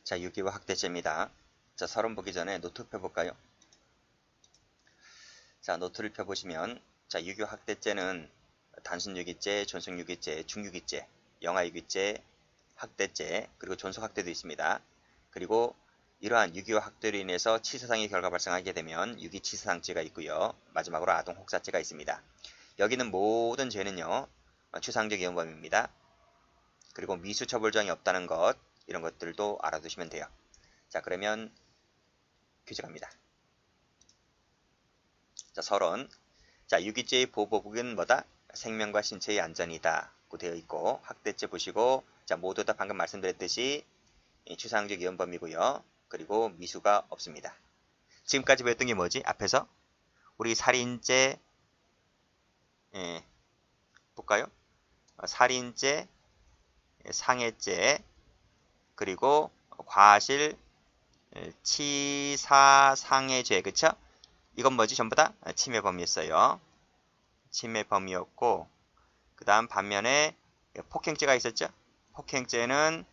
자, 유기화 확대제입니다. 자, 서론 보기 전에 노트 펴볼까요? 자, 노트를 펴보시면, 자, 유기화 확대제는 단순 유기제, 존속 유기제, 중유기제, 영하 유기제, 확대제, 그리고 존속 확대도 있습니다. 그리고 이러한 유기화 확대로 인해서 치사상의 결과 발생하게 되면 유기치사상죄가 있고요. 마지막으로 아동 혹사죄가 있습니다. 여기는 모든 죄는요, 추상적 위헌범입니다. 그리고 미수처벌조항이 없다는 것, 이런 것들도 알아두시면 돼요. 자, 그러면 퀴즈 갑니다. 자, 서론. 자, 유기죄의 보호법은 뭐다? 생명과 신체의 안전이다. 고 되어 있고, 확대죄 보시고, 자, 모두 다 방금 말씀드렸듯이 추상적 위헌범이고요. 그리고 미수가 없습니다. 지금까지 배웠던 게 뭐지? 앞에서 우리 살인죄, 볼까요? 살인죄, 상해죄, 그리고 과실, 치사상해죄, 그쵸? 이건 뭐지? 전부 다 침해범이었어요. 침해범이었고, 그 다음 반면에 폭행죄가 있었죠? 폭행죄는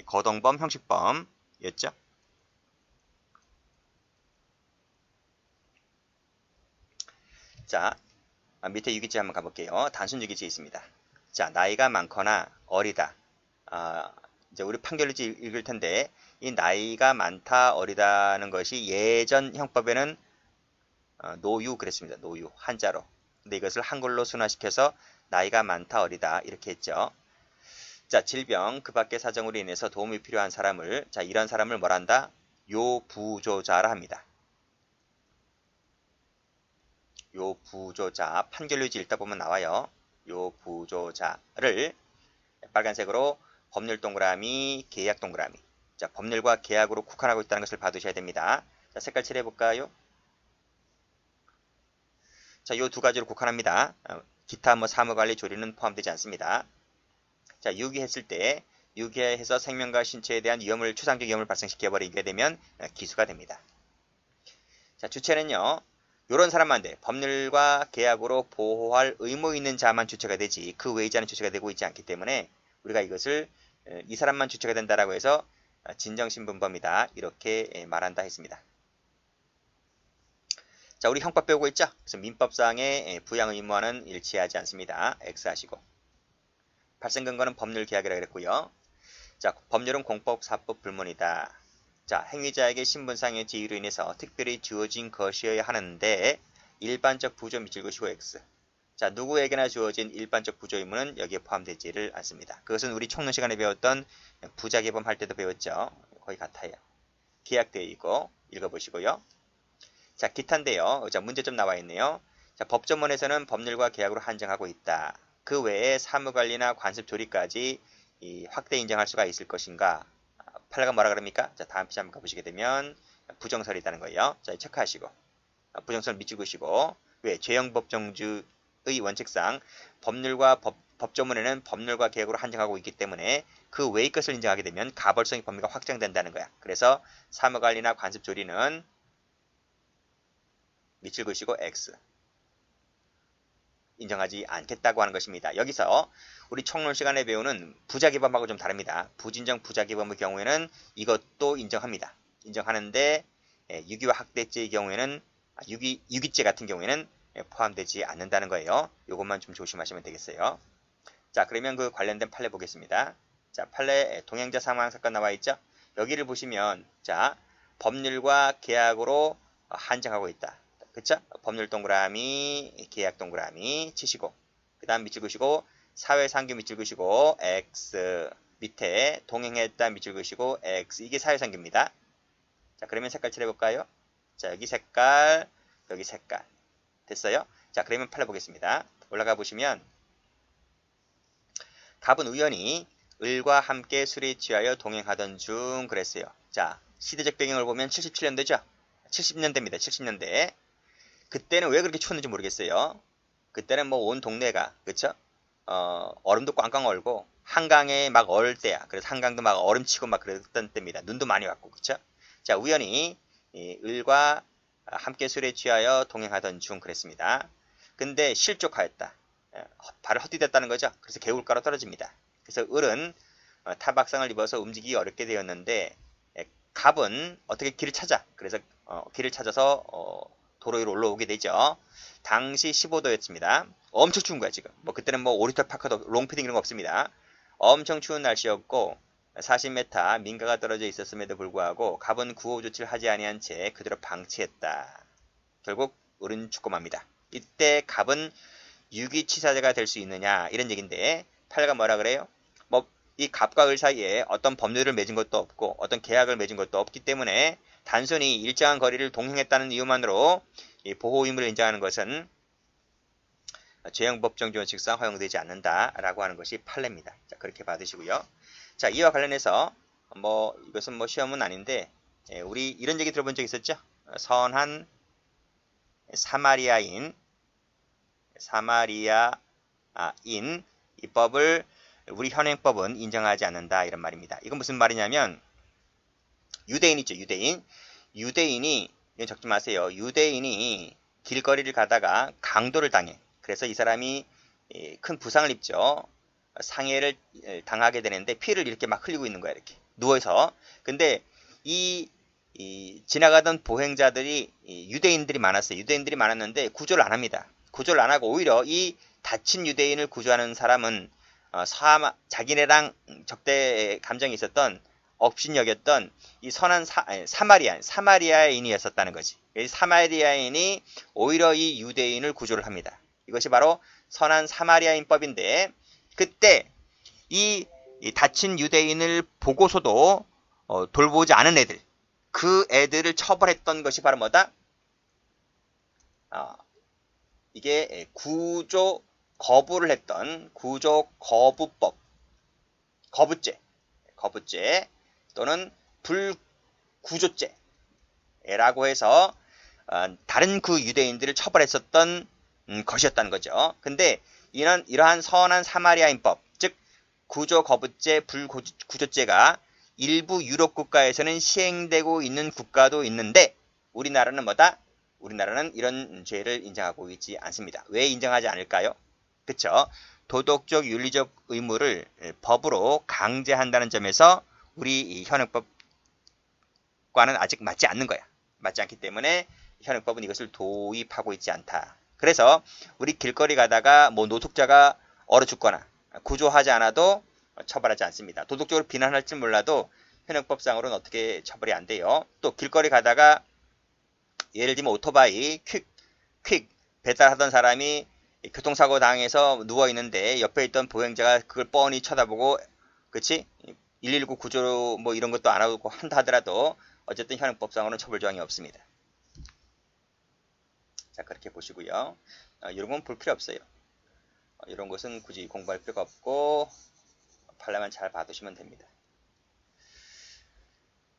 거동범, 형식범이었죠? 자, 밑에 유기죄 한번 가볼게요. 단순 유기죄 있습니다. 자, 나이가 많거나 어리다. 이제 우리 판결일지 읽을 텐데, 이 나이가 많다, 어리다는 것이 예전 형법에는 노유 그랬습니다. 노유, 한자로. 근데 이것을 한글로 순화시켜서 나이가 많다, 어리다 이렇게 했죠. 자, 질병, 그 밖의 사정으로 인해서 도움이 필요한 사람을, 자, 이런 사람을 뭐란다? 요부조자라 합니다. 요부조자, 판결일지 읽다 보면 나와요. 요부조자를 빨간색으로 법률 동그라미, 계약 동그라미. 자, 법률과 계약으로 국한하고 있다는 것을 봐두셔야 됩니다. 자, 색깔 칠해볼까요? 자, 요 두 가지로 국한합니다. 기타 뭐 사무관리 조리는 포함되지 않습니다. 자, 유기했을 때 유기해서 생명과 신체에 대한 위험을 추상적 위험을 발생시켜버리게 되면 기수가 됩니다. 자, 주체는요. 요런 사람만 돼. 법률과 계약으로 보호할 의무 있는 자만 주체가 되지 그 외의 자는 주체가 되고 있지 않기 때문에 우리가 이것을 이 사람만 주체가 된다라고 해서 진정신분범이다 이렇게 말한다 했습니다. 자, 우리 형법 배우고 있죠? 그래서 민법상의 부양 의무와는 일치하지 않습니다. X 하시고. 발생 근거는 법률 계약이라고 그랬고요. 자, 법률은 공법, 사법, 불문이다. 자, 행위자에게 신분상의 지위로 인해서 특별히 주어진 것이어야 하는데 일반적 부조 밑줄 그시고 X. 자, 누구에게나 주어진 일반적 부조 의무는 여기에 포함되지를 않습니다. 그것은 우리 총론 시간에 배웠던 부자계범 할 때도 배웠죠. 거의 같아요. 계약되어 있고 읽어보시고요. 자, 기타인데요. 자, 문제점 나와 있네요. 자, 법조문에서는 법률과 계약으로 한정하고 있다. 그 외에 사무관리나 관습조리까지 확대 인정할 수가 있을 것인가? 판례가 뭐라 그럽니까? 자, 다음 페이지 한번 가보시게 되면 부정설이 있다는 거예요. 자, 체크하시고 부정설 밑줄 그시고 왜? 죄형법정주의 원칙상 법률과 법조문에는 법률과 계약으로 한정하고 있기 때문에 그 외의 것을 인정하게 되면 가벌성의 범위가 확장된다는 거야. 그래서 사무관리나 관습조리는 밑줄 그시고 X. 인정하지 않겠다고 하는 것입니다. 여기서 우리 총론 시간에 배우는 부자기범하고 좀 다릅니다. 부진정 부자기범의 경우에는 이것도 인정합니다. 인정하는데 유기와 학대죄의 경우에는 유기죄 같은 경우에는 포함되지 않는다는 거예요. 이것만 좀 조심하시면 되겠어요. 자, 그러면 그 관련된 판례 보겠습니다. 자, 판례 동행자 사망 사건 나와 있죠? 여기를 보시면 자, 법률과 계약으로 한정하고 있다. 그쵸? 법률 동그라미, 계약 동그라미 치시고 그 다음 밑줄 그시고 사회상규 밑줄 그시고 X 밑에 동행했다 밑줄 그시고 X 이게 사회상규입니다. 자, 그러면 색깔 칠해볼까요? 자, 여기 색깔, 여기 색깔 됐어요? 자, 그러면 판례 보겠습니다. 올라가 보시면 갑은 우연히 을과 함께 술에 취하여 동행하던 중 그랬어요. 자, 시대적 배경을 보면 77년대죠? 70년대입니다. 70년대. 그때는 왜 그렇게 추웠는지 모르겠어요. 그때는 뭐 온 동네가 그쵸? 얼음도 꽝꽝 얼고 한강에 막 얼 때야. 그래서 한강도 막 얼음치고 막 그랬던 때입니다. 눈도 많이 왔고 그쵸? 자, 우연히 을과 함께 술에 취하여 동행하던 중 그랬습니다. 근데 실족하였다. 발을 헛디뎠다는 거죠. 그래서 개울가로 떨어집니다. 그래서 을은 타박상을 입어서 움직이기 어렵게 되었는데 갑은 어떻게 길을 찾아. 그래서 길을 찾아서 도로 위로 올라오게 되죠. 당시 15도였습니다. 엄청 추운 거야 지금. 뭐 그때는 뭐 오리털 파카도 롱패딩 이런 거 없습니다. 엄청 추운 날씨였고 40m 민가가 떨어져 있었음에도 불구하고 갑은 구호 조치를 하지 아니한 채 그대로 방치했다. 결국 을은 죽고 맙니다. 이때 갑은 유기치사자가 될 수 있느냐 이런 얘기인데 팔가 뭐라 그래요? 뭐 이 갑과 을 사이에 어떤 법률을 맺은 것도 없고 어떤 계약을 맺은 것도 없기 때문에 단순히 일정한 거리를 동행했다는 이유만으로 이 보호 의무를 인정하는 것은 죄형법정조원칙상 허용되지 않는다라고 하는 것이 판례입니다. 자, 그렇게 받으시고요. 자, 이와 관련해서 뭐 이것은 뭐 시험은 아닌데 우리 이런 얘기 들어본 적 있었죠? 선한 사마리아인 이 법을 우리 현행법은 인정하지 않는다 이런 말입니다. 이건 무슨 말이냐면 유대인 있죠. 유대인이 이건 적지 마세요. 유대인이 길거리를 가다가 강도를 당해. 그래서 이 사람이 큰 부상을 입죠. 상해를 당하게 되는데 피를 이렇게 막 흘리고 있는 거야. 이렇게 누워서. 근데 이 지나가던 보행자들이 유대인들이 많았어요. 유대인들이 많았는데 구조를 안 합니다. 구조를 안 하고 오히려 이 다친 유대인을 구조하는 사람은 자기네랑 적대 감정이 있었던 업신여겼던 이 선한 사마리아인이었었다는 거지. 사마리아인이 오히려 이 유대인을 구조를 합니다. 이것이 바로 선한 사마리아인법인데 그때 이 다친 유대인을 보고서도 돌보지 않은 애들 그 애들을 처벌했던 것이 바로 뭐다? 이게 구조 거부를 했던 구조 거부법 거부죄 또는 불구조죄라고 해서 다른 그 유대인들을 처벌했었던 것이었다는 거죠. 근데 이러한 선한 사마리아인법 즉 구조 거부죄 불구조죄가 일부 유럽 국가에서는 시행되고 있는 국가도 있는데 우리나라는 뭐다? 우리나라는 이런 죄를 인정하고 있지 않습니다. 왜 인정하지 않을까요? 그쵸? 도덕적 윤리적 의무를 법으로 강제한다는 점에서 우리 현행법과는 아직 맞지 않는 거야. 맞지 않기 때문에 현행법은 이것을 도입하고 있지 않다. 그래서 우리 길거리 가다가 뭐 노숙자가 얼어 죽거나 구조하지 않아도 처벌하지 않습니다. 도덕적으로 비난할지 몰라도 현행법상으로는 어떻게 처벌이 안 돼요. 또 길거리 가다가 예를 들면 오토바이 퀵 배달하던 사람이 교통사고 당해서 누워있는데 옆에 있던 보행자가 그걸 뻔히 쳐다보고 그치? 119 구조 뭐 이런 것도 안 하고 한다 하더라도 어쨌든 현행법상으로는 처벌 조항이 없습니다. 자 그렇게 보시고요. 이런 건 볼 필요 없어요. 이런 것은 굳이 공부할 필요가 없고 판례만 잘 봐두시면 됩니다.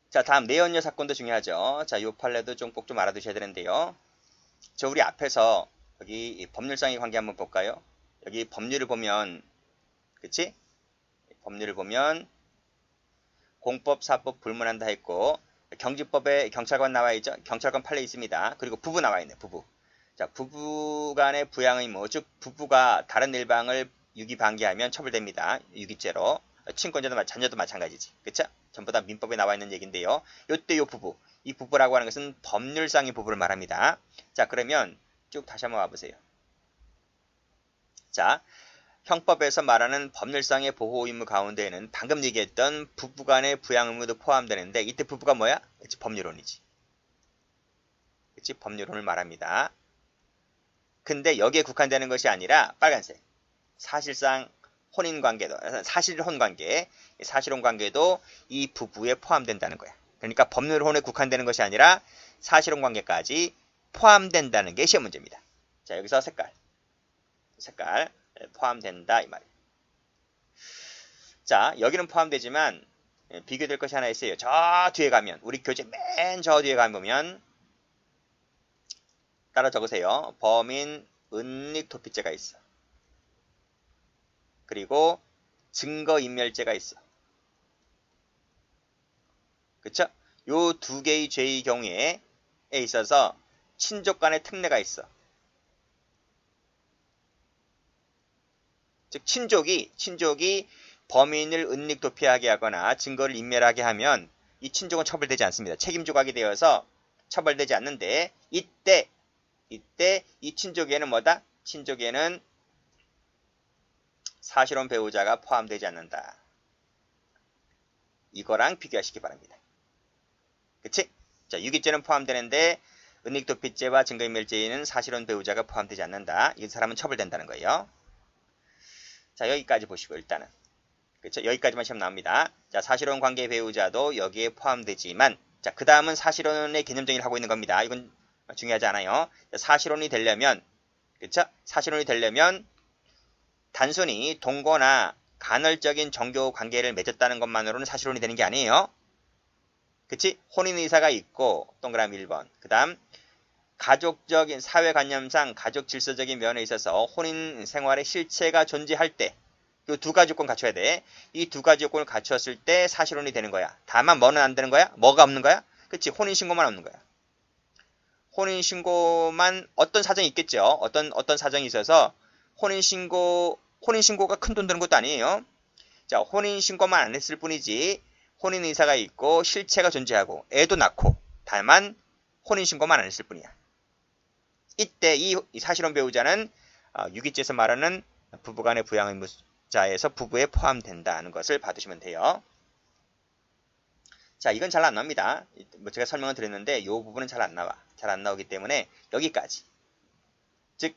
자 다음 내연녀 사건도 중요하죠. 자 이 판례도 좀 꼭 좀 알아두셔야 되는데요. 저 우리 앞에서 여기 법률상의 관계 한번 볼까요? 여기 법률을 보면 그치? 법률을 보면 공법, 사법 불문한다 했고 경지법에 경찰관 나와 있죠? 경찰관 판례 있습니다. 그리고 부부 나와 있네. 부부. 자 부부 간의 부양 의무 즉 부부가 다른 일방을 유기방기하면 처벌됩니다. 유기죄로. 친권자도 자녀도 마찬가지지. 그쵸? 전부 다 민법에 나와 있는 얘기인데요. 요때 요 부부. 이 부부라고 하는 것은 법률상의 부부를 말합니다. 자 그러면 쭉 다시 한번 와보세요. 자, 형법에서 말하는 법률상의 보호 의무 가운데에는 방금 얘기했던 부부간의 부양 의무도 포함되는데 이때 부부가 뭐야? 그치, 법률혼이지. 그치, 법률혼을 말합니다. 근데 여기에 국한되는 것이 아니라 빨간색. 사실상 혼인관계도 사실혼관계도 이 부부에 포함된다는 거야. 그러니까 법률혼에 국한되는 것이 아니라 사실혼관계까지 포함된다는 게 시험 문제입니다. 자 여기서 색깔 포함된다 이 말이에요. 자 여기는 포함되지만 비교될 것이 하나 있어요. 저 뒤에 가면 우리 교재 맨 저 뒤에 가보면 따라 적으세요. 범인 은닉 도피죄가 있어. 그리고 증거인멸죄가 있어. 그쵸? 요 두 개의 죄의 경우에 있어서 친족 간의 특례가 있어. 즉 친족이 범인을 은닉도피하게 하거나 증거를 인멸하게 하면 이 친족은 처벌되지 않습니다. 책임 조각이 되어서 처벌되지 않는데 이때 이 친족에는 뭐다? 친족에는 사실혼 배우자가 포함되지 않는다. 이거랑 비교하시기 바랍니다. 그치? 자, 유기죄는 포함되는데 은닉도피죄와 증거인멸죄에는 사실혼 배우자가 포함되지 않는다. 이 사람은 처벌된다는 거예요. 자, 여기까지 보시고 일단은. 그쵸? 여기까지만 시험 나옵니다. 자, 사실혼 관계 배우자도 여기에 포함되지만 자, 그 다음은 사실혼의 개념 정의를 하고 있는 겁니다. 이건 중요하지 않아요. 자, 사실혼이 되려면 그쵸? 사실혼이 되려면 단순히 동거나 간헐적인 종교 관계를 맺었다는 것만으로는 사실혼이 되는 게 아니에요. 그치? 혼인의사가 있고 동그라미 1번. 그 다음 가족적인 사회관념상 가족 질서적인 면에 있어서 혼인 생활의 실체가 존재할 때 이 두 가지 요건 갖춰야 돼. 이 두 가지 요건을 갖추었을 때 사실혼이 되는 거야. 다만 뭐는 안 되는 거야? 뭐가 없는 거야? 그치? 혼인신고만 없는 거야. 혼인신고만 어떤 사정이 있겠죠. 어떤 사정이 있어서 혼인신고가 큰 돈 드는 것도 아니에요. 자, 혼인신고만 안 했을 뿐이지 혼인의사가 있고 실체가 존재하고 애도 낳고 다만 혼인신고만 안 했을 뿐이야. 이때 이 사실혼 배우자는 유기죄에서 말하는 부부간의 부양의무자에서 부부에 포함된다는 것을 봐두시면 돼요. 자, 이건 잘 안 나옵니다. 뭐 제가 설명을 드렸는데 이 부분은 잘 안 나와. 잘 안 나오기 때문에 여기까지. 즉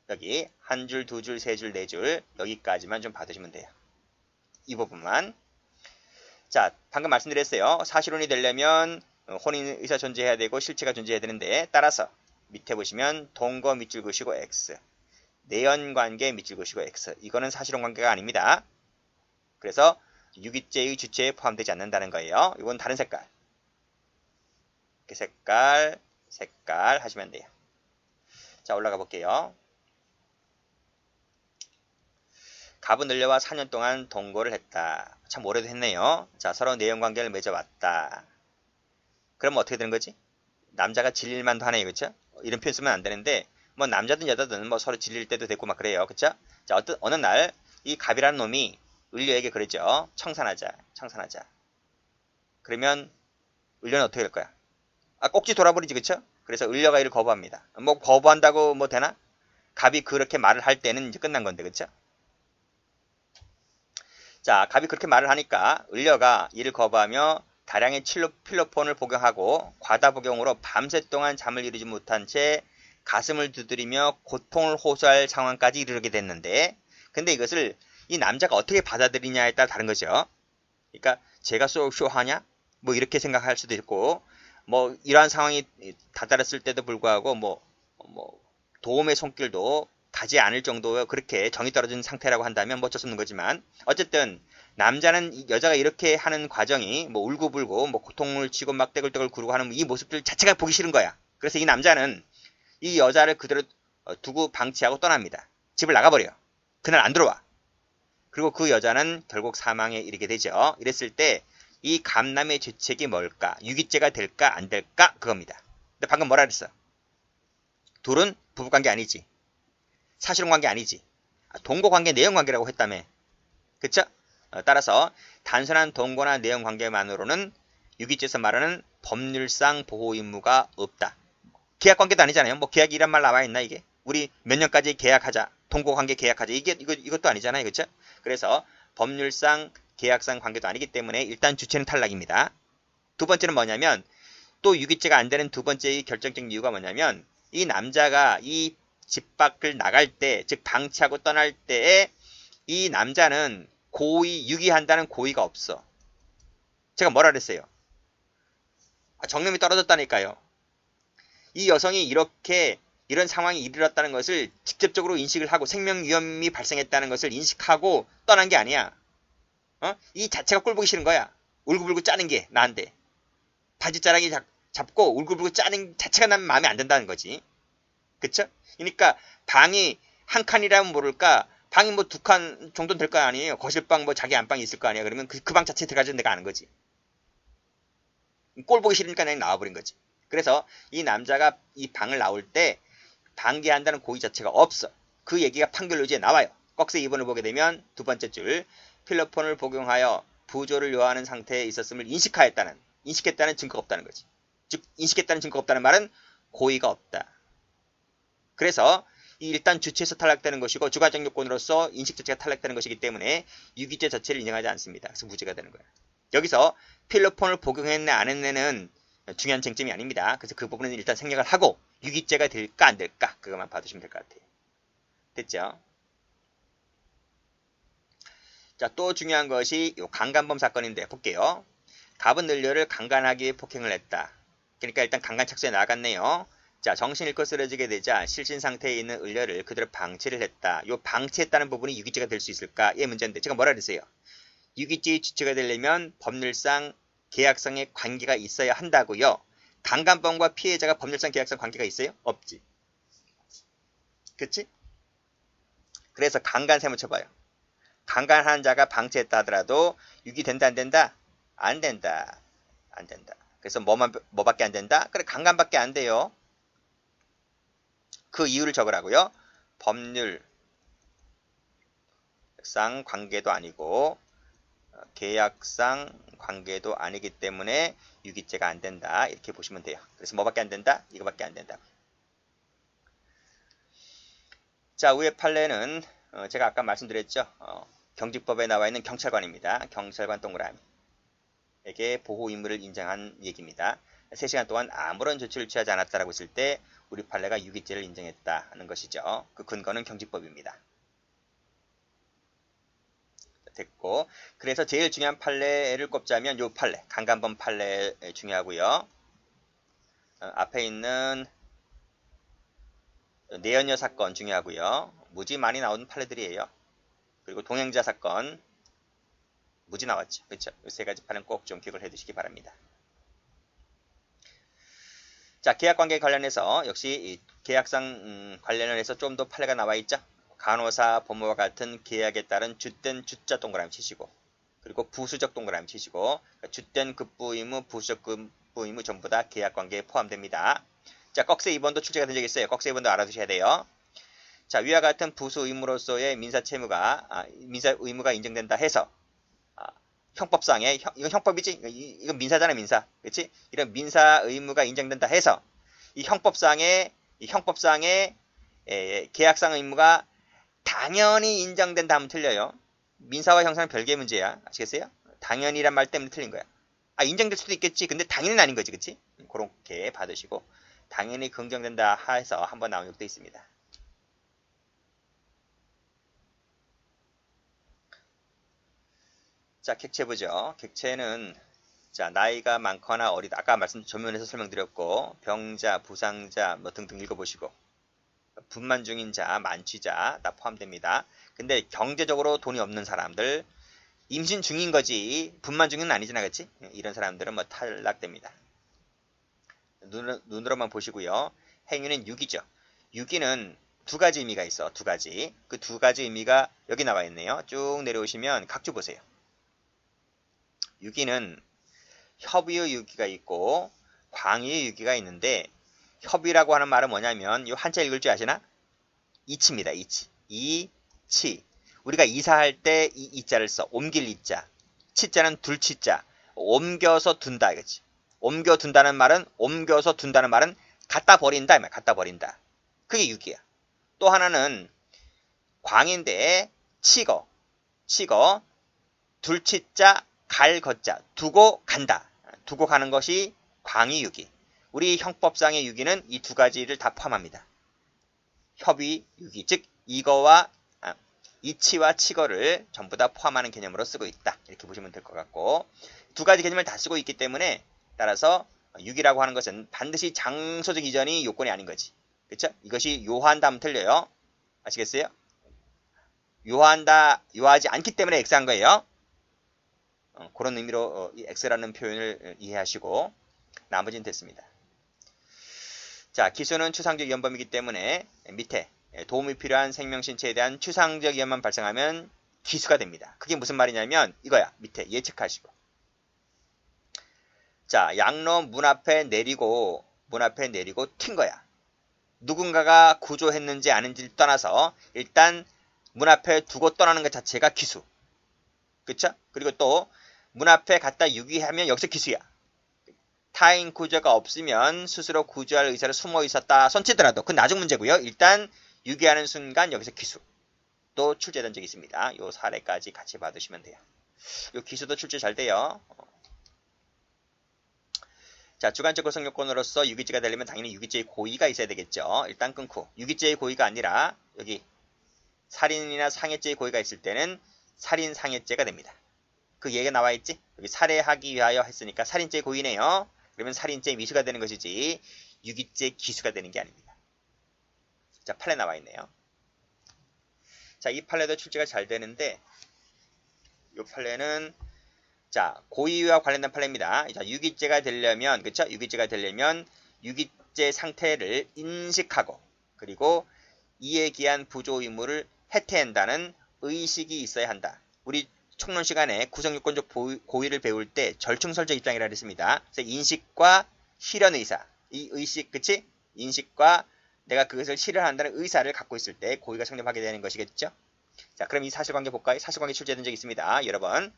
여기 한 줄, 두 줄, 세 줄, 네 줄 여기까지만 좀 봐두시면 돼요. 이 부분만. 자, 방금 말씀드렸어요. 사실혼이 되려면 혼인의사 존재해야 되고 실체가 존재해야 되는데 따라서 밑에 보시면 동거 밑줄 그으시고 X, 내연관계 밑줄 그으시고 X. 이거는 사실혼 관계가 아닙니다. 그래서 유기죄의 주체에 포함되지 않는다는 거예요. 이건 다른 색깔. 이렇게 색깔 하시면 돼요. 자, 올라가 볼게요. 갑은 을려와 4년 동안 동거를 했다. 참 오래도 했네요. 자, 서로 내연관계를 맺어왔다. 그럼 어떻게 되는 거지? 남자가 질릴만도 하네요. 그쵸? 이런 표현 쓰면 안 되는데 뭐 남자든 여자든 뭐 서로 질릴 때도 됐고 막 그래요. 그쵸? 자, 어느 날 이 갑이라는 놈이 을려에게 그러죠. 청산하자. 그러면 을려는 어떻게 될 거야? 꼭지 돌아버리지. 그쵸? 그래서 을려가 이를 거부합니다. 뭐 거부한다고 뭐 되나? 갑이 그렇게 말을 할 때는 이제 끝난 건데. 그쵸? 자, 갑이 그렇게 말을 하니까 을려가 이를 거부하며 다량의 필로폰을 복용하고 과다 복용으로 밤새 동안 잠을 이루지 못한 채 가슴을 두드리며 고통을 호소할 상황까지 이르게 됐는데 근데 이것을 이 남자가 어떻게 받아들이냐에 따라 다른 거죠. 그러니까 제가 쇼하냐? 뭐 이렇게 생각할 수도 있고 뭐 이러한 상황이 다다랐을 때도 불구하고 뭐 도움의 손길도 가지 않을 정도 그렇게 정이 떨어진 상태라고 한다면 뭐 어쩔 수 없는 거지만 어쨌든 남자는 여자가 이렇게 하는 과정이 뭐 울고불고 뭐 고통을 치고 막 떼굴떼굴 구르고 하는 이 모습들 자체가 보기 싫은 거야. 그래서 이 남자는 이 여자를 그대로 두고 방치하고 떠납니다. 집을 나가버려. 그날 안 들어와. 그리고 그 여자는 결국 사망에 이르게 되죠. 이랬을 때 이 갑남의 죄책이 뭘까? 유기죄가 될까 안 될까? 그겁니다. 근데 방금 뭐라 그랬어? 둘은 부부관계 아니지. 사실혼관계 아니지. 동거관계 내연관계라고 했다며. 그쵸? 따라서 단순한 동거나 내연관계만으로는 유기죄에서 말하는 법률상 보호 의무가 없다. 계약관계도 아니잖아요. 뭐 계약이란 말 나와 있나 이게? 우리 몇 년까지 계약하자. 동거관계 계약하자. 이것도 아니잖아요. 그쵸? 그래서 법률상 계약상 관계도 아니기 때문에 일단 주체는 탈락입니다. 두 번째는 뭐냐면 또 유기죄가 안 되는 두 번째의 결정적인 이유가 뭐냐면 이 남자가 이 집 밖을 나갈 때, 즉 방치하고 떠날 때에 이 남자는 유기한다는 고의가 없어. 제가 뭐라 그랬어요? 정념이 떨어졌다니까요. 이 여성이 이런 상황이 이르렀다는 것을 직접적으로 인식을 하고 생명 위험이 발생했다는 것을 인식하고 떠난 게 아니야. 이 자체가 꼴보기 싫은 거야. 울고불고 짜는 게 나한테. 바지자락이 잡고 울고불고 짜는 자체가 난 마음에 안 든다는 거지. 그쵸? 그러니까 방이 한 칸이라면 모를까 방이 뭐 2칸 정도는 될 거 아니에요. 거실방 뭐 자기 안방이 있을 거 아니야. 그러면 그 방 자체에 들어가지 내가 아는 거지. 꼴 보기 싫으니까 그냥 나와버린 거지. 그래서 이 남자가 이 방을 나올 때 방기한다는 고의 자체가 없어. 그 얘기가 판결 의지에 나와요. 꺽쇠 2번을 보게 되면 두 번째 줄 필로폰을 복용하여 부조를 요하는 상태에 있었음을 인식했다는 증거가 없다는 거지. 즉 인식했다는 증거가 없다는 말은 고의가 없다. 그래서 일단 주체에서 탈락되는 것이고 주관적 요건으로서 인식 자체가 탈락되는 것이기 때문에 유기죄 자체를 인정하지 않습니다. 그래서 무죄가 되는 거예요. 여기서 필로폰을 복용했네 안 했네는 중요한 쟁점이 아닙니다. 그래서 그 부분은 일단 생략을 하고 유기죄가 될까 안 될까 그것만 봐두시면 될 것 같아요. 됐죠? 자, 또 중요한 것이 요 강간범 사건인데 볼게요. 갑은 늘려를 강간하기 위해 폭행을 했다. 그러니까 일단 강간착수에 나갔네요. 자, 정신 잃고 쓰러지게 되자 실신 상태에 있는 을려를 그대로 방치를 했다. 요 방치했다는 부분이 유기죄가 될 수 있을까? 이 문제인데 제가 뭐라 그랬어요? 유기죄의 주체가 되려면 법률상 계약상의 관계가 있어야 한다고요. 강간범과 피해자가 법률상 계약상 관계가 있어요? 없지. 그치? 그래서 강간 세모 쳐봐요. 강간한 자가 방치했다 하더라도 유기된다 안 된다? 안 된다. 안 된다. 그래서 뭐밖에 안 된다? 그래 강간밖에 안 돼요. 그 이유를 적으라고요. 법률상 관계도 아니고 계약상 관계도 아니기 때문에 유기죄가 안 된다. 이렇게 보시면 돼요. 그래서 뭐밖에 안 된다? 이거밖에 안 된다. 자, 위의 판례는 제가 아까 말씀드렸죠. 경직법에 나와 있는 경찰관입니다. 경찰관 동그라미. 에게 보호 의무를 인정한 얘기입니다. 3시간 동안 아무런 조치를 취하지 않았다라고 했을 때 우리 판례가 유기죄를 인정했다 하는 것이죠. 그 근거는 경직법입니다. 됐고, 그래서 제일 중요한 판례를 꼽자면 요 판례, 강간범 판례 중요하고요. 앞에 있는 내연녀 사건 중요하고요. 무지 많이 나오는 판례들이에요. 그리고 동행자 사건 무지 나왔죠. 그렇죠? 이 세 가지 판례는 꼭 좀 기억을 해두시기 바랍니다. 자, 계약관계 관련해서 역시 이 계약상 관련을 해서 좀 더 판례가 나와 있죠. 간호사, 법무와 같은 계약에 따른 주된 주자 동그라미 치시고 그리고 부수적 동그라미 치시고 주된 급부 의무, 부수적 급부 의무 전부 다 계약관계에 포함됩니다. 자, 꺽쇠 2번도 출제가 된 적이 있어요. 꺽쇠 2번도 알아두셔야 돼요. 자, 위와 같은 부수 의무로서의 민사 의무가 인정된다 해서 형법상의 이건 형법이지? 이건 민사잖아, 민사. 그렇지? 이런 민사 의무가 인정된다 해서 이 형법상의 계약상 의무가 당연히 인정된다 하면 틀려요. 민사와 형사는 별개의 문제야. 아시겠어요? 당연히란 말 때문에 틀린 거야. 인정될 수도 있겠지. 근데 당연히는 아닌 거지. 그치? 그렇게 받으시고 당연히 긍정된다 해서 한번 나온 적도 있습니다. 자, 객체 보죠. 객체는 자, 나이가 많거나 어리다. 아까 전면에서 설명드렸고 병자, 부상자 뭐 등등 읽어보시고 분만 중인 자, 만취자 다 포함됩니다. 근데 경제적으로 돈이 없는 사람들 임신 중인 거지 분만 중인 아니잖아. 그치? 이런 사람들은 뭐 탈락됩니다. 눈으로만 보시고요. 행위는 유기죠. 유기는 두 가지 의미가 있어. 두 가지. 그 두 가지 의미가 여기 나와 있네요. 쭉 내려오시면 각주 보세요. 유기는 협의의 유기가 있고 광의의 유기가 있는데 협의라고 하는 말은 뭐냐면 이 한자 읽을 줄 아시나? 이치입니다. 이치. 이치. 우리가 이사할 때 이 이자를 써. 옮길 이자. 치자는 둘치자. 옮겨서 둔다 이거지. 옮겨서 둔다는 말은 갖다 버린다. 갖다 버린다. 그게 유기야. 또 하나는 광인데 치거. 둘치자 갈 거자. 두고 간다. 두고 가는 것이 광의 유기. 우리 형법상의 유기는 이 두 가지를 다 포함합니다. 협의 유기. 즉 이거와 이치와 치거를 전부 다 포함하는 개념으로 쓰고 있다. 이렇게 보시면 될 것 같고 두 가지 개념을 다 쓰고 있기 때문에 따라서 유기라고 하는 것은 반드시 장소적 이전이 요건이 아닌 거지. 그렇죠? 이것이 요한다 하면 틀려요. 아시겠어요? 요하지 않기 때문에 X한 거예요. 그런 의미로 이 X라는 표현을 이해하시고 나머지는 됐습니다. 자, 기수는 추상적 위헌범이기 때문에 밑에 도움이 필요한 생명신체에 대한 추상적 위헌만 발생하면 기수가 됩니다. 그게 무슨 말이냐면 이거야. 밑에 예측하시고. 자, 양로 문 앞에 내리고 튄 거야. 누군가가 구조했는지 아닌지를 떠나서 일단 문 앞에 두고 떠나는 것 자체가 기수. 그쵸? 그리고 또 문 앞에 갖다 유기하면 여기서 기수야. 타인 구조가 없으면 스스로 구조할 의사를 숨어 있었다 손치더라도 그건 나중 문제고요. 일단 유기하는 순간 여기서 기수. 또 출제된 적이 있습니다. 요 사례까지 같이 봐두시면 돼요. 요 기수도 출제 잘 돼요. 자, 주관적 구성 요건으로서 유기죄가 되려면 당연히 유기죄의 고의가 있어야 되겠죠. 일단 끊고 유기죄의 고의가 아니라 여기 살인이나 상해죄의 고의가 있을 때는 살인 상해죄가 됩니다. 그 얘기가 나와 있지? 여기 살해하기 위하여 했으니까 살인죄의 고의네요. 그러면 살인죄 미수가 되는 것이지 유기죄 기수가 되는 게 아닙니다. 자, 판례 나와 있네요. 자, 이 판례도 출제가 잘 되는데 이 판례는 자, 고의와 관련된 판례입니다. 자, 유기죄가 되려면 그쵸? 유기죄가 되려면 유기죄 상태를 인식하고 그리고 이에 기한 부조 의무를 해태한다는 의식이 있어야 한다. 우리 총론 시간에 구성요건적 고의를 배울 때 절충설적 입장이라 그랬습니다. 그래서 인식과 실현 의사, 이 의식, 그치? 인식과 내가 그것을 실현한다는 의사를 갖고 있을 때 고의가 성립하게 되는 것이겠죠? 자, 그럼 이 사실관계 볼까요? 사실관계 출제된 적이 있습니다. 여러분,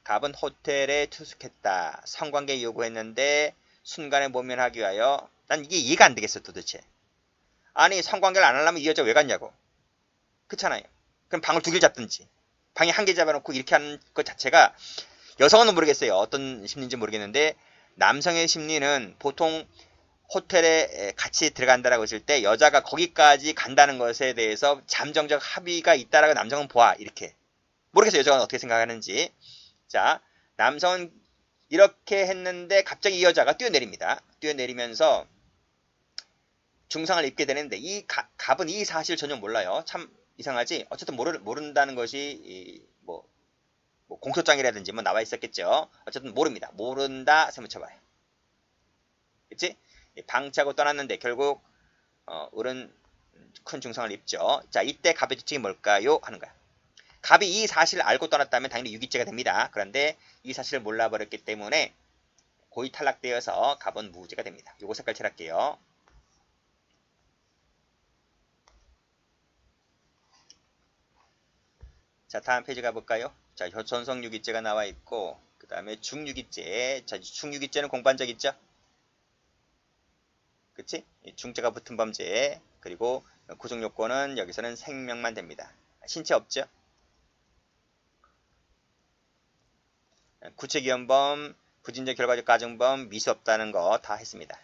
갑은 호텔에 투숙했다. 성관계 요구했는데 순간에 모면하기 위하여 난 이게 이해가 안 되겠어 도대체. 아니 성관계를 안 하려면 이 여자 왜 갔냐고. 그렇잖아요. 그럼 방을 두 개를 잡든지. 방에 한 개 잡아놓고 이렇게 하는 것 자체가 여성은 모르겠어요. 어떤 심리인지 모르겠는데 남성의 심리는 보통 호텔에 같이 들어간다라고 했을 때 여자가 거기까지 간다는 것에 대해서 잠정적 합의가 있다라고 남성은 보아. 이렇게. 모르겠어요. 여자가 어떻게 생각하는지. 자, 남성은 이렇게 했는데 갑자기 이 여자가 뛰어내립니다. 뛰어내리면서 중상을 입게 되는데 이 갑은 이 사실을 전혀 몰라요. 참 이상하지? 어쨌든 모른다는 것이 뭐 공소장이라든지 뭐 나와 있었겠죠. 어쨌든 모릅니다. 모른다 세무 쳐봐요. 그치? 방치하고 떠났는데 결국 을은 큰 중상을 입죠. 자, 이때 갑의 주책이 뭘까요? 하는 거야. 갑이 이 사실을 알고 떠났다면 당연히 유기죄가 됩니다. 그런데 이 사실을 몰라버렸기 때문에 고의 탈락되어서 갑은 무죄가 됩니다. 요거 색깔 칠할게요. 자, 다음 페이지 가볼까요? 자, 전성유기죄가 나와 있고 그 다음에 중유기죄. 자, 중유기죄는 공부한 적 있죠? 그치? 중죄가 붙은 범죄. 그리고 구성요건은 여기서는 생명만 됩니다. 신체 없죠? 구체기현범, 부진적 결과적 가정범, 미수 없다는 거 다 했습니다.